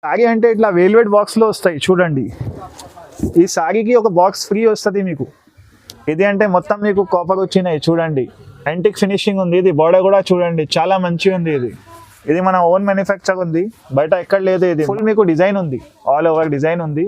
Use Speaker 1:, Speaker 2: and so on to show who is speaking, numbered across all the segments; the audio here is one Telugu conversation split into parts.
Speaker 1: సారీ అంటే ఇట్లా వేల్వెట్ బాక్స్లో వస్తాయి చూడండి. ఈ సారీకి ఒక బాక్స్ ఫ్రీ వస్తుంది మీకు. ఇది అంటే మొత్తం మీకు కాపర్ వచ్చినాయి చూడండి. యాంటిక్ ఫినిషింగ్ ఉంది. ఇది బోర్డర్ కూడా చూడండి చాలా మంచిగా ఉంది. ఇది మన ఓన్ మ్యానుఫ్యాక్చర్ ఉంది, బయట ఎక్కడ లేదు. ఇది ఫుల్ మీకు డిజైన్ ఉంది, ఆల్ ఓవర్ డిజైన్ ఉంది.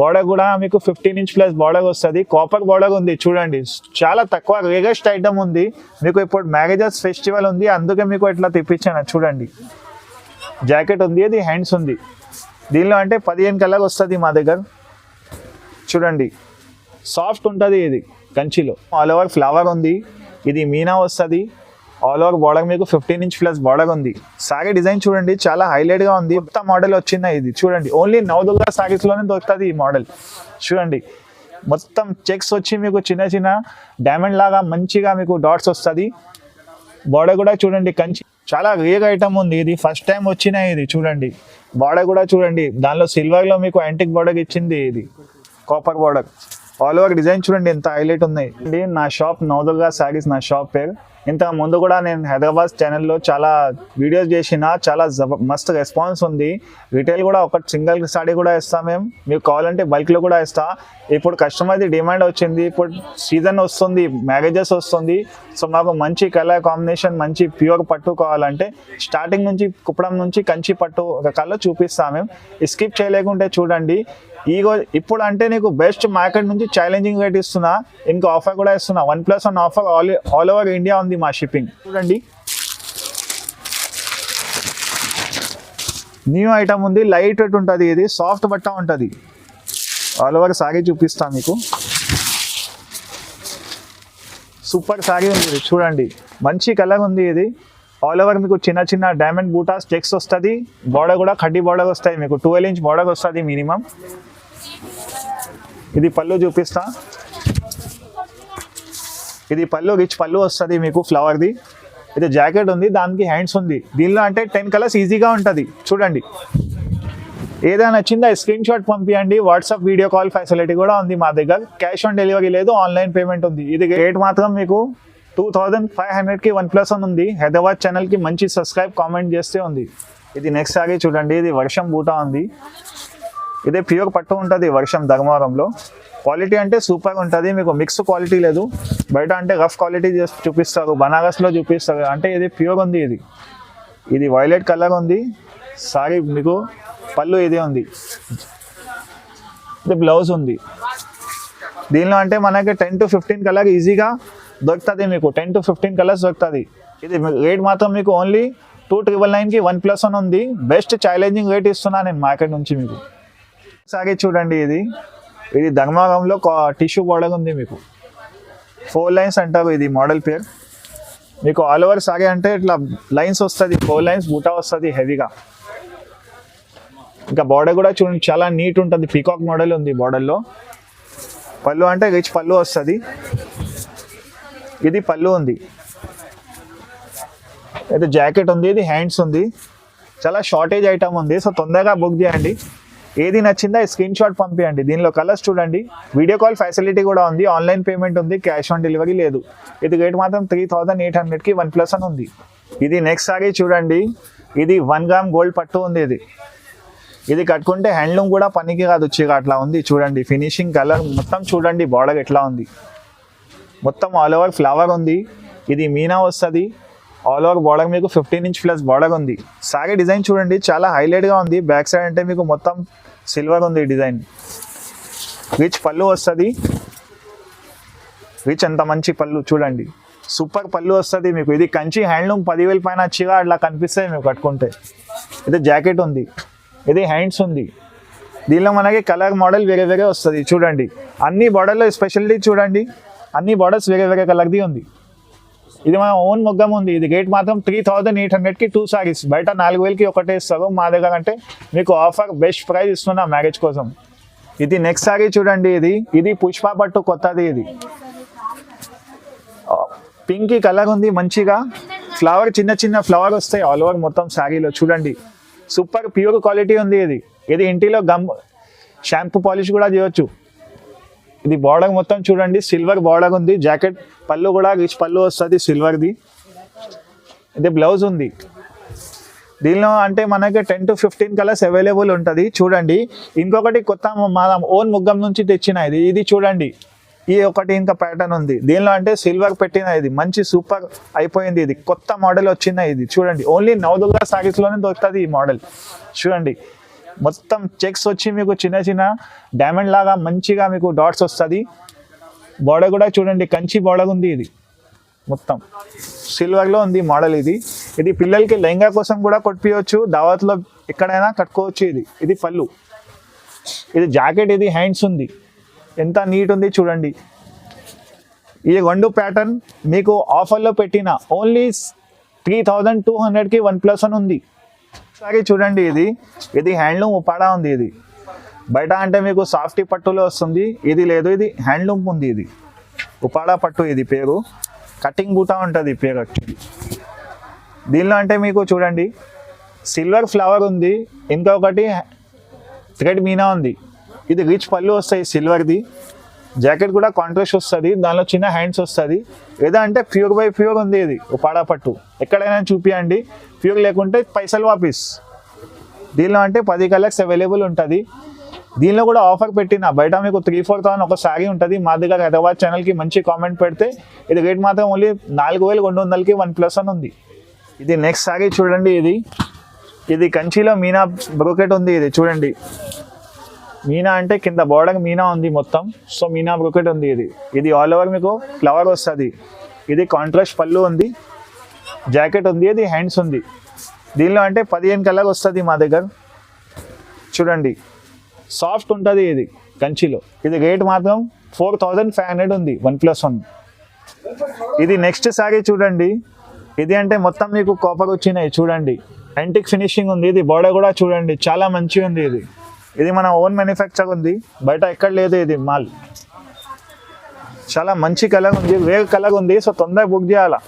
Speaker 1: బోర్డర్ కూడా మీకు 15 ఇంచ్ ప్లస్ బోర్డర్ వస్తుంది. కాపర్ బోర్డర్ ఉంది చూడండి. చాలా తక్కువ రేగెస్ట్ ఐటమ్ ఉంది మీకు. ఇప్పుడు మ్యారేజెస్ ఫెస్టివల్ ఉంది, అందుకే మీకు ఇట్లా తెప్పించాను చూడండి. జాకెట్ ఉంది, ఇది హ్యాండ్స్ ఉంది. దీనిలో అంటే 15 కలర్ వస్తుంది మా దగ్గర చూడండి. సాఫ్ట్ ఉంటుంది ఇది కంచిలో. ఆల్ ఓవర్ ఫ్లవర్ ఉంది. ఇది మీనా వస్తుంది. ఆల్ ఓవర్ బోర్డర్ మీకు 15 ఇంచ్ ప్లస్ బోర్డర్ ఉంది. సారీ డిజైన్ చూడండి చాలా హైలైట్గా ఉంది. కొత్త మోడల్ వచ్చింది ఇది చూడండి. ఓన్లీ నవదుర్గా సారీస్లోనే దొరుకుతుంది ఈ మోడల్ చూడండి. మొత్తం చెక్స్ వచ్చి మీకు చిన్న చిన్న డైమండ్ లాగా మంచిగా మీకు డాట్స్ వస్తుంది. బోర్డర్ కూడా చూడండి కంచి చాలా రేర్ ఐటమ్ ఉంది. ఇది ఫస్ట్ టైం వచ్చిన ఇది చూడండి. బోర్డర్ కూడా చూడండి, దానిలో సిల్వర్లో మీకు యాంటిక్ బోర్డర్ ఇచ్చింది. ఇది copper border. All over design చూడండి ఎంత హైలైట్ ఉన్నాయి. నా షాప్ నవదుర్గా సారీస్ నా షాప్ పేరు. ఇంత ముందు కూడా నేను హైదరాబాద్ ఛానల్లో చాలా వీడియోస్ చేసిన, చాలా మస్తు రెస్పాన్స్ ఉంది. రిటైల్ కూడా ఒక సింగిల్ సారీ కూడా ఇస్తాం మేము. మీకు కావాలంటే బల్క్లో కూడా ఇస్తా. ఇప్పుడు కస్టమర్ది డిమాండ్ వచ్చింది, ఇప్పుడు సీజన్ వస్తుంది, మ్యారేజెస్ వస్తుంది. సో మాకు మంచి కలర్ కాంబినేషన్, మంచి ప్యూర్ పట్టు కావాలంటే స్టార్టింగ్ నుంచి కుప్పడం నుంచి కంచి పట్టు రకాల్లో చూపిస్తాం మేము. స్కిప్ చేయలేకుంటే చూడండి. ఇప్పుడు అంటే నీకు బెస్ట్ మార్కెట్ నుంచి ఛాలెంజింగ్ రేట్ ఇస్తున్నా. ఇంకో ఆఫర్ కూడా ఇస్తున్నా, 1+1 ఆఫర్. ఆల్ ఓవర్ ఇండియా ఉంది మా షిప్పింగ్ చూడండి. న్యూ ఐటమ్ ఉంది, లైట్ వెయిట్ ఉంటుంది. ఇది సాఫ్ట్ బట్ట ఉంటుంది. ఆల్ ఓవర్ సారీ చూపిస్తాను మీకు. సూపర్ సారీ ఉంది ఇది చూడండి. మంచి కలర్ ఉంది. ఇది ఆల్ ఓవర్ మీకు చిన్న చిన్న డైమండ్ బూటాస్ చెక్స్ వస్తుంది. బోర్డర్ కూడా కడ్డీ బోర్డర్ వస్తాయి మీకు. 12 ఇంచ్ బోర్డర్ వస్తుంది మినిమం. ఇది పళ్ళు చూపిస్తా. ఇది పళ్ళు రిచ్ పళ్ళు వస్తుంది మీకు ఫ్లవర్ది. ఇది జాకెట్ ఉంది, దానికి హ్యాండ్స్ ఉంది. దీనిలో అంటే 10 కలర్స్ ఈజీగా ఉంటుంది చూడండి. ఏదైనా నచ్చిందా స్క్రీన్ షాట్ పంపించండి. వాట్సాప్ వీడియో కాల్ ఫెసిలిటీ కూడా ఉంది మా దగ్గర. క్యాష్ ఆన్ డెలివరీ లేదు, ఆన్లైన్ పేమెంట్ ఉంది. ఇది రేట్ మాత్రం మీకు 2500కి 1+1 ఉంది. హైదరాబాద్ ఛానల్కి మంచి సబ్స్క్రైబ్ కామెంట్ చేస్తే ఉంది. ఇది నెక్స్ట్ సారీ చూడండి. ఇది వర్షం బూటా ఉంది. ఇదే ప్యూర్ పట్టు ఉంటుంది వర్షం ధర్మవరంలో. క్వాలిటీ అంటే సూపర్గా ఉంటుంది మీకు. మిక్స్ క్వాలిటీ లేదు, బయట అంటే రఫ్ క్వాలిటీ చూపిస్తారు, బనారస్లో చూపిస్తారు. అంటే ఇది ప్యూర్ ఉంది. ఇది వైలెట్ కలర్ ఉంది సారీ మీకు. పళ్ళు ఇది ఉంది. ఇది బ్లౌజ్ ఉంది. దీనిలో అంటే మనకి 10 to 15 కలర్ ఈజీగా దొరుకుతుంది మీకు. 10 to 15 కలర్స్ దొరుకుతుంది. ఇది రేట్ మాత్రం మీకు ఓన్లీ 2999కి 1+1 ఉంది. బెస్ట్ ఛాలెంజింగ్ రేట్ ఇస్తున్నా నేను మార్కెట్ నుంచి మీకు. సారీ చూడండి. ఇది ధర్మవరంలో టిష్యూ బోర్డర్ ఉంది మీకు. 4 లైన్స్ అంటారు ఇది మోడల్ పేరు మీకు. ఆల్ ఓవర్ సారీ అంటే ఇట్లా లైన్స్ వస్తుంది, 4 లైన్స్ బూటా వస్తుంది హెవీగా. ఇంకా బోర్డర్ కూడా చూడండి చాలా నీట్ ఉంటుంది. పీకాక్ మోడల్ ఉంది బోర్డర్లో. పళ్ళు అంటే రిచ్ పళ్ళు వస్తుంది. ఇది పళ్ళు ఉంది. ఇది జాకెట్ ఉంది. ఇది హ్యాండ్స్ ఉంది. చాలా షార్టేజ్ ఐటమ్ ఉంది. సో తొందరగా బుక్ చేయండి. ఏది నచ్చిందా స్క్రీన్ షాట్ పంపించండి. దీనిలో కలర్స్ చూడండి. వీడియో కాల్ ఫెసిలిటీ కూడా ఉంది, ఆన్లైన్ పేమెంట్ ఉంది, క్యాష్ ఆన్ డెలివరీ లేదు. ఇది రేట్ మాత్రం 3800కి 1+1 ఉంది. ఇది నెక్స్ట్ సారీ చూడండి. ఇది 1 గ్రామ్ గోల్డ్ పట్టు ఉంది. ఇది కట్టుకుంటే హ్యాండ్లూమ్ కూడా పనికి కాదు, చీర అట్లా ఉంది చూడండి. ఫినిషింగ్ కలర్ మొత్తం చూడండి. బోర్డర్ ఎట్లా ఉంది, మొత్తం ఆల్ ఓవర్ ఫ్లవర్ ఉంది. ఇది మీనా వస్తుంది. ఆల్ ఓవర్ బోర్డర్ మీకు 15 ఇంచ్ ప్లస్ బోర్డర్ ఉంది. సారీ డిజైన్ చూడండి చాలా హైలైట్గా ఉంది. బ్యాక్ సైడ్ అంటే మీకు మొత్తం సిల్వర్ ఉంది డిజైన్. రిచ్ పళ్ళు వస్తుంది. రిచ్ ఎంత మంచి పళ్ళు చూడండి. సూపర్ పళ్ళు వస్తుంది మీకు. ఇది కంచి హ్యాండ్లూమ్ 10,000 పైన చీర అట్లా కనిపిస్తాయి మీకు కట్టుకుంటే. ఇది జాకెట్ ఉంది. ఇది హ్యాండ్స్ ఉంది. దీనిలో మనకి కలర్ మోడల్ వేరే వేరే వస్తుంది చూడండి. అన్ని బోర్డర్లో స్పెషాలిటీ చూడండి. అన్ని బోర్డర్స్ వేరే వేరే కలర్ది ఉంది. ఇది మన ఓన్ మొగ్గం ఉంది. ఇది రేట్ మాత్రం 3800కి 2 సారీస్. బయట 4000కి ఒకటే ఇస్తారు. మా దగ్గర అంటే మీకు ఆఫర్ బెస్ట్ ప్రైస్ ఇస్తున్నా మ్యారేజ్ కోసం. ఇది నెక్స్ట్ సారీ చూడండి. ఇది పుష్ప పట్టు కొత్తది. ఇది పింక్ కలర్ ఉంది మంచిగా. ఫ్లవర్ చిన్న చిన్న ఫ్లవర్ వస్తాయి ఆల్ ఓవర్ మొత్తం సారీలో చూడండి. సూపర్ ప్యూర్ క్వాలిటీ ఉంది. ఇది ఇంటిలో గమ్ షాంపూ పాలిష్ కూడా చేయొచ్చు. ఇది బార్డర్ మొత్తం చూడండి సిల్వర్ బార్డర్ ఉంది. జాకెట్ పళ్ళు కూడా రిచ్ పళ్ళు వస్తుంది సిల్వర్ది. ఇది బ్లౌజ్ ఉంది. దీనిలో అంటే మనకి 10 to 15 కలర్స్ అవైలబుల్ ఉంటుంది చూడండి. ఇంకొకటి కొత్త మన ఓన్ ముగ్గం నుంచి తెచ్చిన ఇది చూడండి. ఈ ఒకటి ఇంకా ప్యాటర్న్ ఉంది దీనిలో, అంటే సిల్వర్ పెట్టిన ఇది మంచి సూపర్ అయిపోయింది. ఇది కొత్త మోడల్ వచ్చిన ఇది చూడండి. ఓన్లీ నవదుర్గా సారీస్లోనే దొరుకుతుంది ఈ మోడల్. చూడండి మొత్తం చెక్స్ వచ్చి మీకు చిన్న చిన్న డైమండ్ లాగా మంచిగా మీకు డాట్స్ వస్తుంది. బోర్డర్ కూడా చూడండి కంచి బోర్డర్ ఉంది. ఇది మొత్తం సిల్వర్లో ఉంది మోడల్. ఇది పిల్లలకి లెహంగా కోసం కూడా కొట్టియచ్చు, దావత్లో ఎక్కడైనా కట్టుకోవచ్చు. ఇది పళ్ళు, ఇది జాకెట్, ఇది హ్యాండ్స్ ఉంది. ఎంత నీట్ ఉంది చూడండి. ఈ రెండు ప్యాటర్న్ మీకు ఆఫర్లో పెట్టిన ఓన్లీ 3200కి 1+1 ఉంది. సారీ చూడండి, ఇది హ్యాండ్లూమ్ ఉపాడా ఉంది. ఇది బయట అంటే మీకు సాఫ్టీ పట్టులో వస్తుంది, ఇది లేదు, ఇది హ్యాండ్లూమ్ ఉంది. ఇది ఉపాడా పట్టు, ఇది పేరు కటింగ్ బూటా ఉంటుంది పేరు యాక్చువల్లీ. దీనిలో అంటే మీకు చూడండి సిల్వర్ ఫ్లవర్ ఉంది, ఇంకొకటి థ్రెడ్ మీనా ఉంది. ఇది రిచ్ పళ్ళు వస్తాయి సిల్వర్ది. జాకెట్ కూడా కాంట్రాస్ట్ వస్తుంది, దానిలో చిన్న హ్యాండ్స్ వస్తుంది. ఏదో అంటే ప్యూర్ బై ప్యూర్ ఉంది. ఇది ఉపాడా పట్టు ఎక్కడైనా చూపియండి, ప్యూర్ లేకుంటే పైసలు వాపస్. దీనిలో అంటే 10 కలర్స్ అవైలబుల్ ఉంటుంది. దీనిలో కూడా ఆఫర్ పెట్టిన బయట మీకు 3-4,000 ఒక శారీ ఉంటుంది. మా దగ్గర హైదరాబాద్ ఛానల్కి మంచి కామెంట్ పెడితే ఇది రేట్ మాత్రం ఓన్లీ 4200కి 1+1 ఉంది. ఇది నెక్స్ట్ శారీ చూడండి. ఇది కంచిలో మీనా బ్రోకెట్ ఉంది. ఇది చూడండి, మీనా అంటే కింద బోర్డర్ మీనా ఉంది మొత్తం. సో మీనా బ్రోకెట్ ఉంది. ఇది ఆల్ ఓవర్ మీకు ఫ్లవర్ వస్తుంది. ఇది కాంట్రాస్ట్ పళ్ళు ఉంది, జాకెట్ ఉంది, ఇది హ్యాండ్స్ ఉంది. దీనిలో అంటే 15 కలర్ వస్తుంది మా దగ్గర. చూడండి సాఫ్ట్ ఉంటుంది ఇది కంచిలో. ఇది రేట్ మాత్రం 4500 ఉంది 1+1. ఇది నెక్స్ట్ శారీ చూడండి. ఇది అంటే మొత్తం మీకు కాపర్ వచ్చినాయి చూడండి. యాంటిక్ ఫినిషింగ్ ఉంది. ఇది బోర్డర్ కూడా చూడండి చాలా మంచిగా ఉంది. ఇది మన ఓన్ మ్యానుఫ్యాక్చర్ ఉంది, బయట ఎక్కడ లేదు. ఇది మాల్ చాలా మంచి కలర్ ఉంది, వేరే కలర్ ఉంది. సో తొందరగా బుక్ చేయాలా.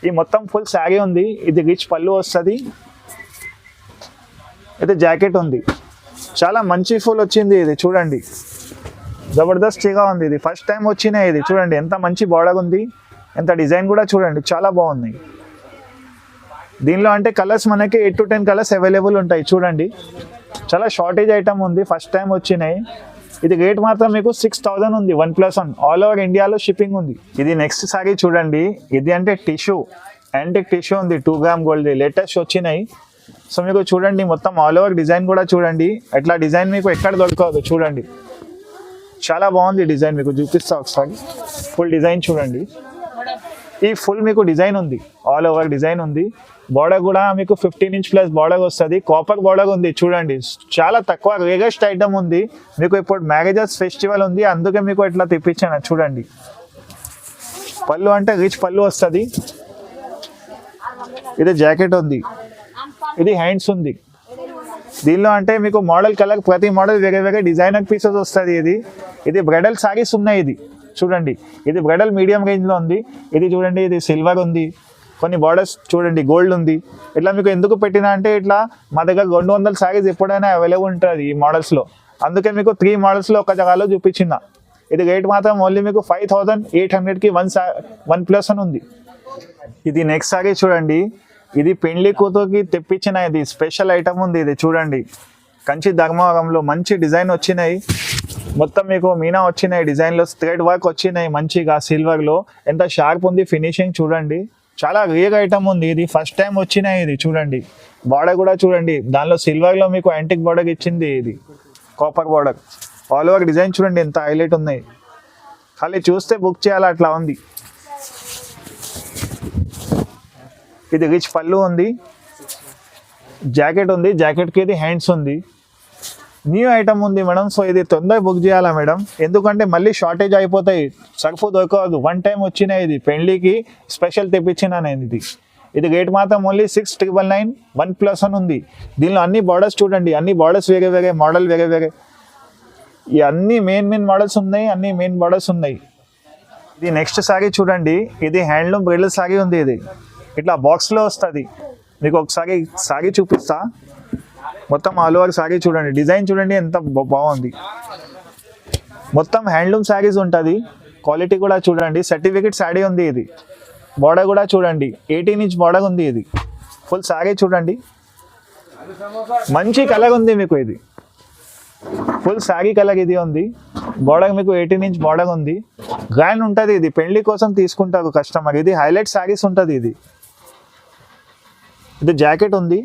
Speaker 1: ఈ మొత్తం ఫుల్ శారీ ఉంది. ఇది రిచ్ పళ్ళు వస్తుంది, ఇది జాకెట్ ఉంది. చాలా మంచి ఫుల్ వచ్చింది. ఇది చూడండి జబర్దస్త్గా ఉంది. ఇది ఫస్ట్ టైం వచ్చినాయి. ఇది చూడండి ఎంత మంచి బోర్డర్ ఉంది, ఎంత డిజైన్ కూడా చూడండి చాలా బాగుంది. దీనిలో అంటే కలర్స్ మనకి 8 to 10 కలర్స్ అవైలబుల్ ఉంటాయి. చూడండి చాలా షార్టేజ్ ఐటమ్ ఉంది, ఫస్ట్ టైం వచ్చినాయి. ఇది రేట్ మాత్రం మీకు 6000 ఉంది 1+1. ఆల్ ఓవర్ ఇండియాలో షిప్పింగ్ ఉంది. ఇది నెక్స్ట్ సారీ చూడండి. ఇది అంటే టిష్యూ, యాంటిక్ టిష్యూ ఉంది, 2 గ్రామ్ గోల్డ్ లేటెస్ట్ వచ్చినాయి. సో మీకు చూడండి మొత్తం ఆల్ ఓవర్ డిజైన్ కూడా చూడండి. అట్లా డిజైన్ మీకు ఎక్కడ దొరకదు. చూడండి చాలా బాగుంది డిజైన్, మీకు చూపిస్తా ఒకసారి. ఫుల్ డిజైన్ చూడండి. ఈ ఫుల్ మీకు డిజైన్ ఉంది, ఆల్ ఓవర్ డిజైన్ ఉంది. బోర్డర్ కూడా మీకు 15 inch ప్లస్ బోర్డర్ వస్తుంది. కాపర్ బోర్డర్ ఉంది చూడండి. చాలా తక్కువ రేగెస్ట్ ఐటమ్ ఉంది. మీకు ఇప్పుడు మ్యారేజెస్ ఫెస్టివల్ ఉంది, అందుకే మీకు ఇట్లా తెప్పించాను. చూడండి పళ్ళు అంటే రిచ్ పళ్ళు వస్తుంది. ఇది జాకెట్ ఉంది, ఇది హ్యాండ్స్ ఉంది. దీనిలో అంటే మీకు మోడల్ కలర్ ప్రతి మోడల్ వేరే వేరే డిజైనర్ పీసెస్ వస్తుంది. ఇది బ్రైడల్ సారీస్ ఉన్నాయి. ఇది చూడండి, ఇది బ్రైడల్ మీడియం రేంజ్లో ఉంది. ఇది చూడండి, ఇది సిల్వర్ ఉంది, కొన్ని బార్డర్స్ చూడండి గోల్డ్ ఉంది. ఇట్లా మీకు ఎందుకు పెట్టినా అంటే ఇట్లా మా దగ్గర 200 సారీస్ ఎప్పుడైనా అవైలబుల్ ఉంటుంది ఈ మోడల్స్లో. అందుకే మీకు 3 మోడల్స్లో ఒక జగాలో చూపించిన. ఇది రేట్ మాత్రం ఓన్లీ మీకు 5800కి 1+1 ఉంది. ఇది నెక్స్ట్ సారీ చూడండి. ఇది పెండ్లి కూతురికి తెప్పించిన ఇది స్పెషల్ ఐటమ్ ఉంది. ఇది చూడండి కంచి ధర్మవరంలో మంచి డిజైన్ వచ్చినాయి. మొత్తం మీకు మీనా వచ్చినాయి, డిజైన్లో థ్రెడ్ వర్క్ వచ్చినాయి మంచిగా సిల్వర్లో. ఎంత షార్ప్ ఉంది ఫినిషింగ్ చూడండి. చాలా రేర్ ఐటమ్ ఉంది. ఇది ఫస్ట్ టైం వచ్చినాయి. ఇది చూడండి బార్డర్ కూడా చూడండి, దానిలో సిల్వర్లో మీకు యాంటిక్ బార్డర్ ఇచ్చింది. ఇది copper border, all over design చూడండి ఎంత హైలైట్ ఉన్నాయి. ఖాళీ చూస్తే బుక్ చేయాలి అట్లా ఉంది. ఇది రిచ్ పళ్ళు ఉంది, జాకెట్ ఉంది, జాకెట్కి ఇది హ్యాండ్స్ ఉంది. న్యూ ఐటమ్ ఉంది మేడం. సో ఇది తొందరగా బుక్ చేయాలా మేడం, ఎందుకంటే మళ్ళీ షార్టేజ్ అయిపోతాయి, సర్ఫ్ దొరకదు. 1 టైం వచ్చినాయి. ఇది పెళ్లికి స్పెషల్ తెప్పించిన నేను. ఇది రేట్ మాత్రం ఓన్లీ 6999 1+1 ఉంది. దీనిలో అన్ని బార్డర్స్ చూడండి, అన్ని బార్డర్స్ వేరే వేరే, మోడల్ వేరే వేరే. ఈ అన్ని మెయిన్ మోడల్స్ ఉన్నాయి, అన్ని మెయిన్ బార్డర్స్ ఉన్నాయి. ఇది నెక్స్ట్ సారీ చూడండి. ఇది హ్యాండ్లూమ్ బ్రైడల్ సారీ ఉంది. ఇది ఇట్లా బాక్స్లో వస్తుంది. మీకు ఒకసారి సారీ చూపిస్తా. మొత్తం ఆల్ ఓవర్ సారీ చూడండి, డిజైన్ చూడండి ఎంత బాగుంది. మొత్తం హ్యాండ్లూమ్ శారీస్ ఉంటుంది. క్వాలిటీ కూడా చూడండి, సర్టిఫికేట్ శారీ ఉంది. ఇది బార్డర్ కూడా చూడండి 18 inch బార్డర్ ఉంది. ఇది ఫుల్ శారీ చూడండి మంచి కలర్ ఉంది మీకు, ఇది ఫుల్ శారీ కలర్ ఇది ఉంది. బార్డర్ మీకు 18 ఇంచ్ బార్డర్ ఉంది. గ్రాండ్ ఉంటుంది ఇది, పెళ్లి కోసం తీసుకుంటారు కస్టమర్. ఇది హైలైట్ శారీస్ ఉంటుంది. ఇది జాకెట్ ఉంది,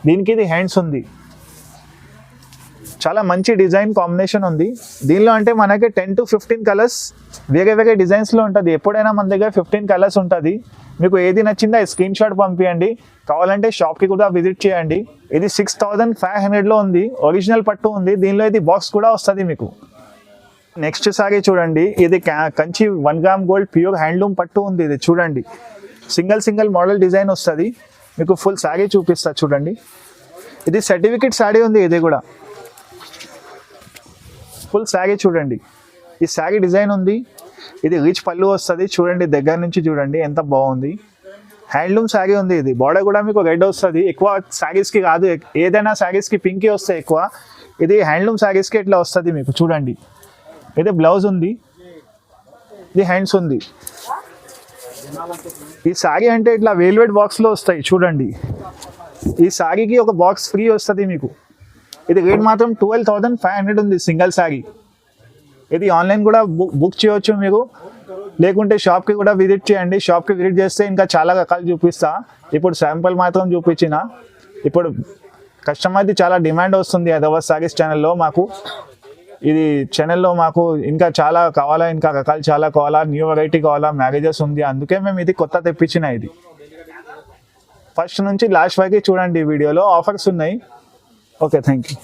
Speaker 1: దీనికి ఇది హ్యాండ్స్ ఉంది. చాలా మంచి డిజైన్ కాంబినేషన్ ఉంది దీనిలో. అంటే మనకి 10 to 15 కలర్స్ వేరే వేరే డిజైన్స్లో ఉంటుంది. ఎప్పుడైనా మన దగ్గర 15 కలర్స్ ఉంటుంది. మీకు ఏది నచ్చిందో స్క్రీన్ షాట్ పంపించండి. కావాలంటే షాప్కి కూడా విజిట్ చేయండి. ఇది 6500లో ఉంది. ఒరిజినల్ పట్టు ఉంది. దీనిలో ఇది బాక్స్ కూడా వస్తుంది మీకు. నెక్స్ట్ సారీ చూడండి, ఇది Kanchi 1 gram gold pure handloom పట్టు ఉంది. ఇది చూడండి, సింగిల్ మోడల్ డిజైన్ వస్తుంది మీకు. ఫుల్ సారీ చూపిస్తా చూడండి. ఇది సర్టిఫికెట్ సారీ ఉంది. ఇది కూడా ఫుల్ శారీ చూడండి. ఈ శారీ డిజైన్ ఉంది. ఇది రిచ్ పళ్ళు వస్తుంది చూడండి. దగ్గర నుంచి చూడండి ఎంత బాగుంది. హ్యాండ్లూమ్ శారీ ఉంది. ఇది బార్డర్ కూడా మీకు రెడ్ వస్తుంది. ఎక్కువ శారీస్కి కాదు, ఏదైనా శారీస్కి పింకీ వస్తాయి ఎక్కువ. ఇది హ్యాండ్లూమ్ శారీస్కి ఇట్లా వస్తుంది మీకు చూడండి. ఇది బ్లౌజ్ ఉంది, ఇది హ్యాండ్స్ ఉంది. ఈ శారీ అంటే ఇట్లా వెల్వెట్ బాక్స్లో వస్తాయి చూడండి. ఈ శారీకి ఒక బాక్స్ ఫ్రీ వస్తుంది మీకు. ఇది రేట్ మాత్రం 12,500 ఉంది సింగిల్ శారీ. ఇది ఆన్లైన్ కూడా బుక్ చేయవచ్చు మీరు, లేకుంటే షాప్కి కూడా విజిట్ చేయండి. షాప్కి విజిట్ చేస్తే ఇంకా చాలా రకాలు చూపిస్తా. ఇప్పుడు శాంపుల్ మాత్రం చూపించిన. ఇప్పుడు కస్టమర్ది చాలా డిమాండ్ వస్తుంది హైదరాబాద్ సారీస్ ఛానల్లో. మాకు ఇది ఛానల్లో మాకు ఇంకా చాలా కావాలా, ఇంకా రకాలు చాలా కావాలా, న్యూ వెరైటీ కావాలా, మ్యారేజెస్ ఉంది. అందుకే మేము ఇది కొత్త తెప్పించిన. ఇది ఫస్ట్ నుంచి లాస్ట్ వరకు చూడండి. వీడియోలో ఆఫర్స్ ఉన్నాయి. Okay, thank you.